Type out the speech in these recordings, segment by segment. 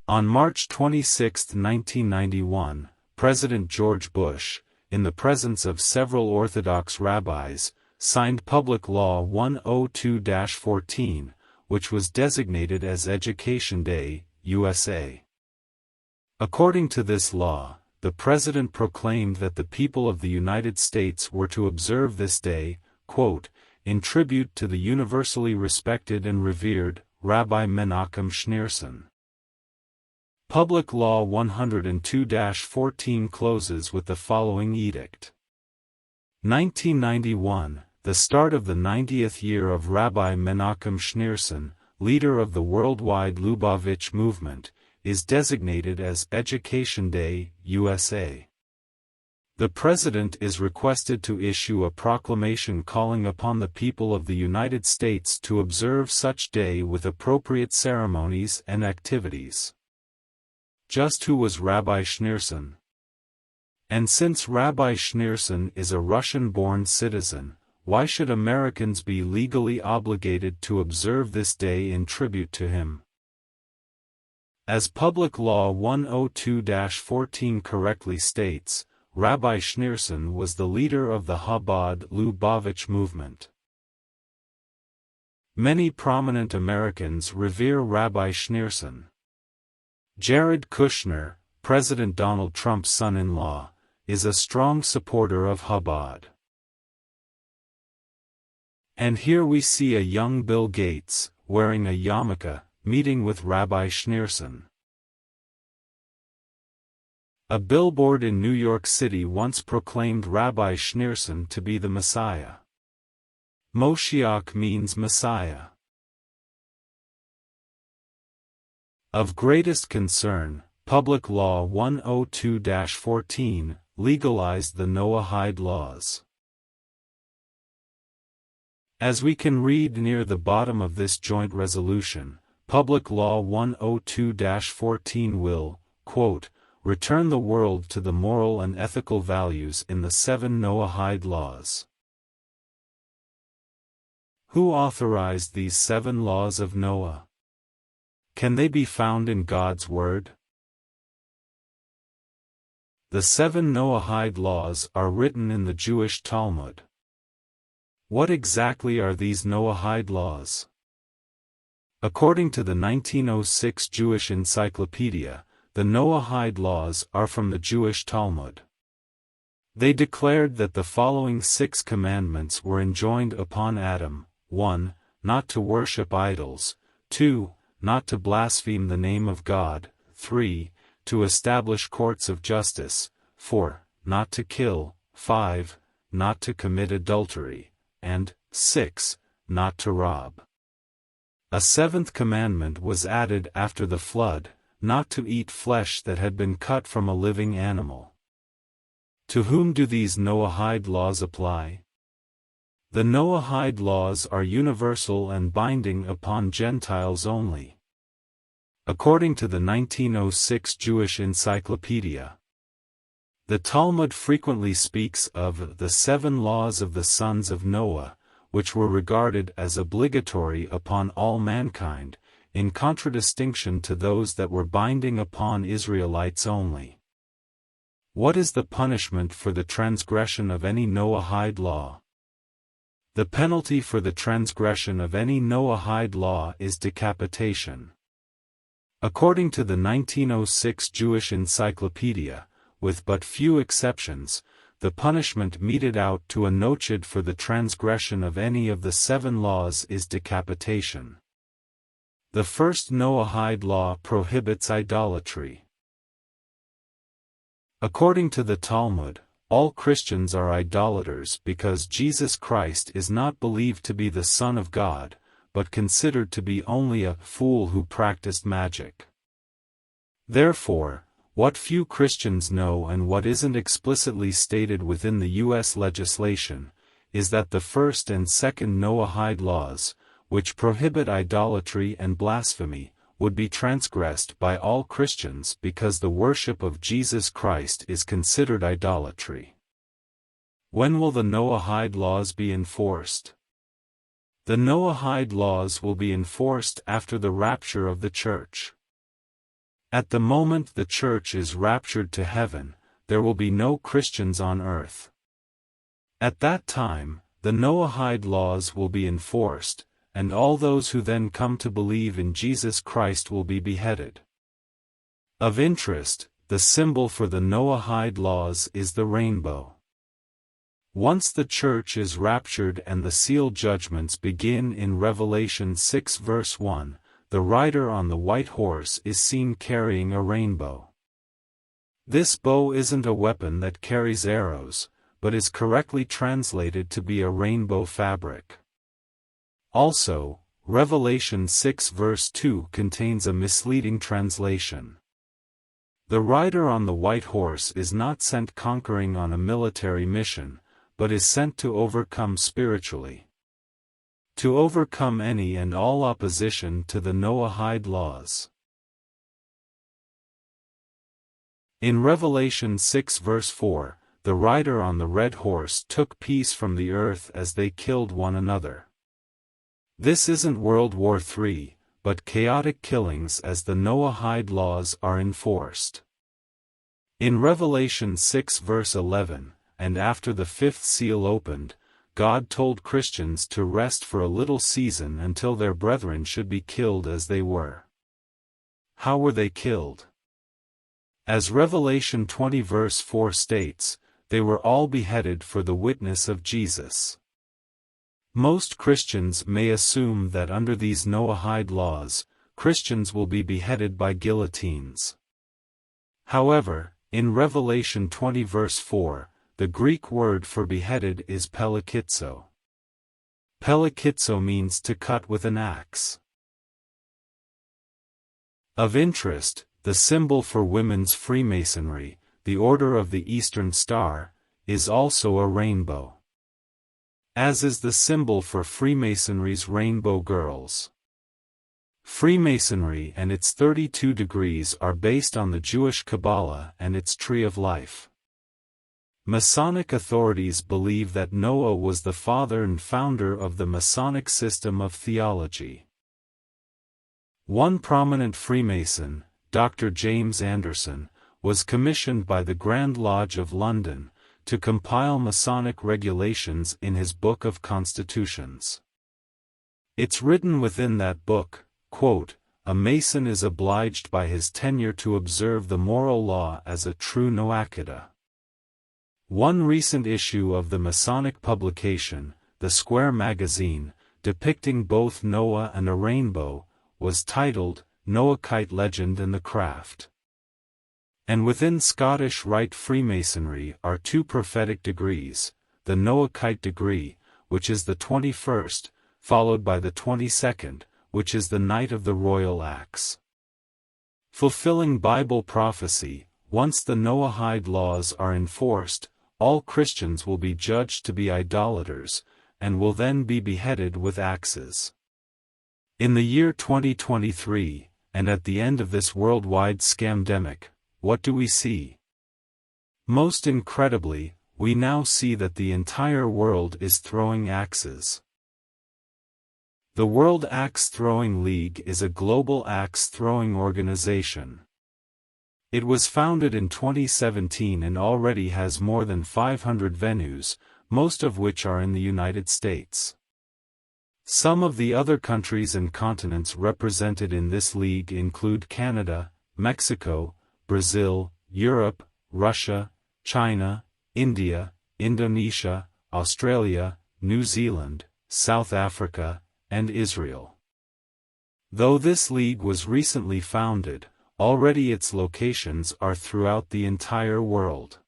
On March 26, 1991, President George Bush, in the presence of several Orthodox rabbis, signed Public Law 102-14, which was designated as Education Day, USA. According to this law, the President proclaimed that the people of the United States were to observe this day, quote, in tribute to the universally respected and revered Rabbi Menachem Schneerson. Public Law 102-14 closes with the following edict. 1991, the start of the 90th year of Rabbi Menachem Schneerson, leader of the worldwide Lubavitch movement, is designated as Education Day, USA. The President is requested to issue a proclamation calling upon the people of the United States to observe such day with appropriate ceremonies and activities. Just who was Rabbi Schneerson? And since Rabbi Schneerson is a Russian-born citizen, why should Americans be legally obligated to observe this day in tribute to him? As Public Law 102-14 correctly states, Rabbi Schneerson was the leader of the Chabad Lubavitch movement. Many prominent Americans revere Rabbi Schneerson. Jared Kushner, President Donald Trump's son-in-law, is a strong supporter of Chabad. And here we see a young Bill Gates, wearing a yarmulke, meeting with Rabbi Schneerson. A billboard in New York City once proclaimed Rabbi Schneerson to be the Messiah. Moshiach means Messiah. Of greatest concern, Public Law 102-14 legalized the Noahide Laws. As we can read near the bottom of this joint resolution, Public Law 102-14 will, quote, return the world to the moral and ethical values in the 7 Noahide Laws. Who authorized these 7 laws of Noah? Can they be found in God's Word? The 7 Noahide laws are written in the Jewish Talmud. What exactly are these Noahide laws? According to the 1906 Jewish Encyclopedia, the Noahide laws are from the Jewish Talmud. They declared that the following 6 commandments were enjoined upon Adam: 1. Not to worship idols; 2. Not to blaspheme the name of God; 3. To establish courts of justice; 4. Not to kill; 5. Not to commit adultery; and 6. Not to rob. A 7th commandment was added after the flood: not to eat flesh that had been cut from a living animal. To whom do these Noahide laws apply? The Noahide laws are universal and binding upon Gentiles only. According to the 1906 Jewish Encyclopedia, the Talmud frequently speaks of the 7 laws of the sons of Noah, which were regarded as obligatory upon all mankind, in contradistinction to those that were binding upon Israelites only. What is the punishment for the transgression of any Noahide law? The penalty for the transgression of any Noahide law is decapitation. According to the 1906 Jewish Encyclopedia, with but few exceptions, the punishment meted out to a nochid for the transgression of any of the 7 laws is decapitation. The first Noahide law prohibits idolatry. According to the Talmud, all Christians are idolaters because Jesus Christ is not believed to be the Son of God, but considered to be only a fool who practiced magic. Therefore, what few Christians know and what isn't explicitly stated within the U.S. legislation, is that the first and second Noahide laws, which prohibit idolatry and blasphemy, would be transgressed by all Christians because the worship of Jesus Christ is considered idolatry. When will the Noahide laws be enforced? The Noahide laws will be enforced after the rapture of the church. At the moment the church is raptured to heaven, there will be no Christians on earth. At that time, the Noahide laws will be enforced, and all those who then come to believe in Jesus Christ will be beheaded. Of interest, the symbol for the Noahide laws is the rainbow. Once the church is raptured and the seal judgments begin in Revelation 6 verse 1, the rider on the white horse is seen carrying a rainbow. This bow isn't a weapon that carries arrows, but is correctly translated to be a rainbow fabric. Also, Revelation 6 verse 2 contains a misleading translation. The rider on the white horse is not sent conquering on a military mission, but is sent to overcome spiritually. To overcome any and all opposition to the Noahide laws. In Revelation 6 verse 4, the rider on the red horse took peace from the earth as they killed one another. This isn't World War III, but chaotic killings as the Noahide laws are enforced. In Revelation 6 verse 11, and after the fifth seal opened, God told Christians to rest for a little season until their brethren should be killed as they were. How were they killed? As Revelation 20 verse 4 states, they were all beheaded for the witness of Jesus. Most Christians may assume that under these Noahide laws, Christians will be beheaded by guillotines. However, in Revelation 20 verse 4, the Greek word for beheaded is pelakitzo. Pelakitzo means to cut with an axe. Of interest, the symbol for women's Freemasonry, the Order of the Eastern Star, is also a rainbow. As is the symbol for Freemasonry's Rainbow Girls. Freemasonry and its 32 degrees are based on the Jewish Kabbalah and its Tree of Life. Masonic authorities believe that Noah was the father and founder of the Masonic system of theology. One prominent Freemason, Dr. James Anderson, was commissioned by the Grand Lodge of London to compile Masonic regulations in his Book of Constitutions. It's written within that book, quote, "A Mason is obliged by his tenure to observe the moral law as a true Noahide." One recent issue of the Masonic publication, the Square magazine, depicting both Noah and a rainbow, was titled, Noahide Legend and the Craft. And within Scottish Rite Freemasonry are two prophetic degrees, the Noahide degree, which is the 21st, followed by the 22nd, which is the Knight of the Royal Axe. Fulfilling Bible prophecy, once the Noahide laws are enforced, all Christians will be judged to be idolaters, and will then be beheaded with axes. In the year 2023, and at the end of this worldwide scamdemic, what do we see? Most incredibly, we now see that the entire world is throwing axes. The World Axe Throwing League is a global axe-throwing organization. It was founded in 2017 and already has more than 500 venues, most of which are in the United States. Some of the other countries and continents represented in this league include Canada, Mexico, Brazil, Europe, Russia, China, India, Indonesia, Australia, New Zealand, South Africa, and Israel. Though this league was recently founded, already its locations are throughout the entire world.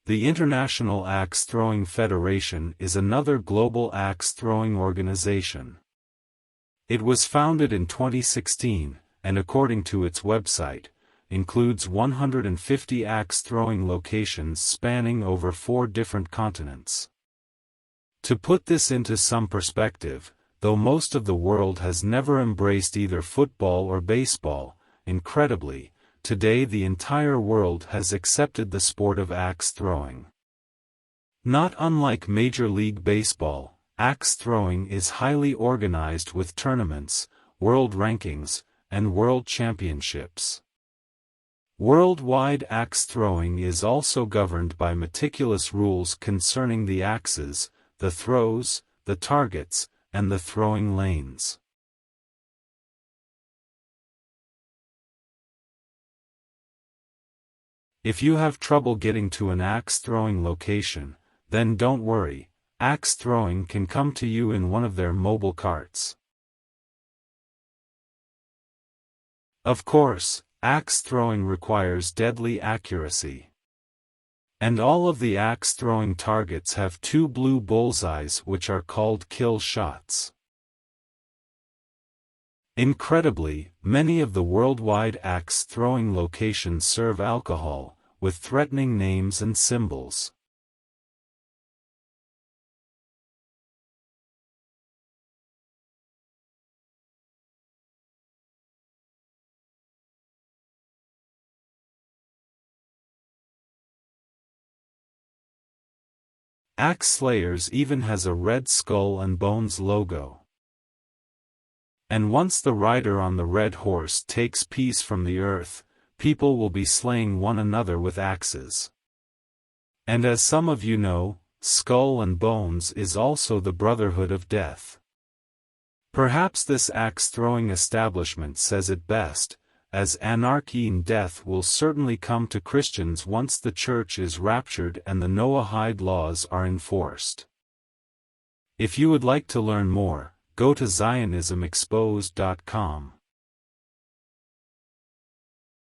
The International Axe Throwing Federation is another global axe-throwing organization. It was founded in 2016, and according to its website, includes 150 axe-throwing locations spanning over 4 different continents. To put this into some perspective, though most of the world has never embraced either football or baseball, incredibly, today the entire world has accepted the sport of axe throwing. Not unlike Major League Baseball, axe throwing is highly organized with tournaments, world rankings, and world championships. Worldwide axe throwing is also governed by meticulous rules concerning the axes, the throws, the targets, and the throwing lanes. If you have trouble getting to an axe throwing location, then don't worry, axe throwing can come to you in one of their mobile carts. Of course, axe throwing requires deadly accuracy. And all of the axe throwing targets have two blue bullseyes which are called kill shots. Incredibly, many of the worldwide axe throwing locations serve alcohol, with threatening names and symbols. Axe Slayers even has a red skull and bones logo. And once the rider on the red horse takes peace from the earth, people will be slaying one another with axes. And as some of you know, Skull and Bones is also the Brotherhood of Death. Perhaps this axe-throwing establishment says it best, as anarchy and death will certainly come to Christians once the church is raptured and the Noahide laws are enforced. If you would like to learn more, go to ZionismExposed.com.